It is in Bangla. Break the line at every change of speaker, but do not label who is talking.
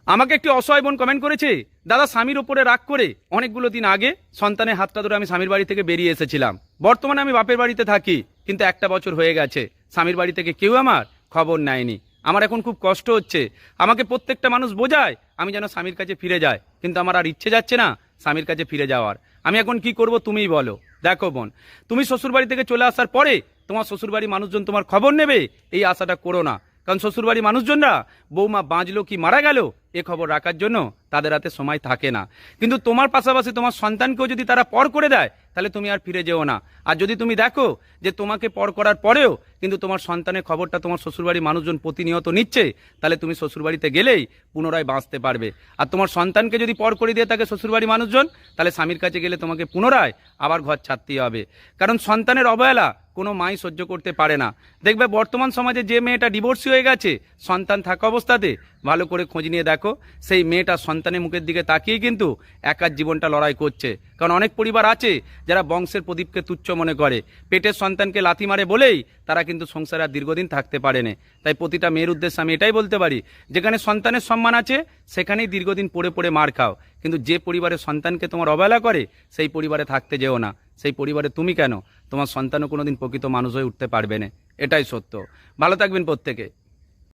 আমাকে একটি অসহায় বোন কমেন্ট করেছে, দাদা স্বামীর ওপরে রাগ করে অনেকগুলো দিন আগে সন্তানের হাতটা ধরে আমি স্বামীর বাড়ি থেকে বেরিয়ে এসেছিলাম। বর্তমানে আমি বাপের বাড়িতে থাকি, কিন্তু 1টা বছর হয়ে গেছে স্বামীর বাড়ি থেকে কেউ আমার খবর নেয়নি। আমার এখন খুব কষ্ট হচ্ছে। আমাকে প্রত্যেকটা মানুষ বোঝায় আমি যেন স্বামীর কাছে ফিরে যাই, কিন্তু আমার আর ইচ্ছে যাচ্ছে না স্বামীর কাছে ফিরে যাওয়ার। আমি এখন কি করব তুমিই বলো। দেখো বোন, তুমি শ্বশুরবাড়ি থেকে চলে আসার পরে তোমার শ্বশুরবাড়ির মানুষজন তোমার খবর নেবে এই আশাটা করো না। কারণ শ্বশুরবাড়ির মানুষজনরা বৌমা বাঁচলো কি মারা গেল এ খবর রাখার জন্য তাদের হাতে সময় থাকে না। কিন্তু তোমার পাশাপাশি তোমার সন্তানকেও যদি তারা পর করে দেয় তাহলে তুমি আর ফিরে যেও না। আর যদি তুমি দেখো যে তোমাকে পর করার পরেও কিন্তু তোমার সন্তানের খবরটা তোমার শ্বশুরবাড়ির মানুষজন প্রতিনিয়ত নিচ্ছে, তাহলে তুমি শ্বশুরবাড়িতে গেলেই পুনরায় বাঁচতে পারবে। আর তোমার সন্তানকে যদি পর করে দিয়ে থাকে শ্বশুরবাড়ির মানুষজন, তাহলে স্বামীর কাছে গেলে তোমাকে পুনরায় আবার ঘর ছাড়তেই হবে। কারণ সন্তানের অবহেলা কোনো মাই সহ্য করতে পারে না। দেখবে বর্তমান সমাজে যে মেয়েটা ডিভোর্সি হয়ে গেছে সন্তান থাকা অবস্থাতে, ভালো করে খোঁজ নিয়ে দেখো সেই মেয়েটা সন্তানের মুখের দিকে তাকিয়ে কিন্তু একার জীবনটা লড়াই করছে। কারণ অনেক পরিবার আছে যারা বংশের প্রদীপকে তুচ্ছ মনে করে, পেটের সন্তানকে লাথি মারে বলেই তারা কিন্তু সংসারে আর দীর্ঘদিন থাকতে পারেনি। তাই প্রতিটা মেয়ের উদ্দেশ্যে আমি এটাই বলতে পারি, যেখানে সন্তানের সম্মান আছে সেখানেই দীর্ঘদিন পড়ে পড়ে মার খাও, কিন্তু যে পরিবারের সন্তানকে তোমার অবহেলা করে সেই পরিবারে থাকতে যেও না। সেই পরিবারে তুমি কেন, তোমার সন্তানও কোনোদিন প্রকৃত মানুষ হয়ে উঠতে পারবে না। এটাই সত্য। ভালো থাকবেন প্রত্যেকে।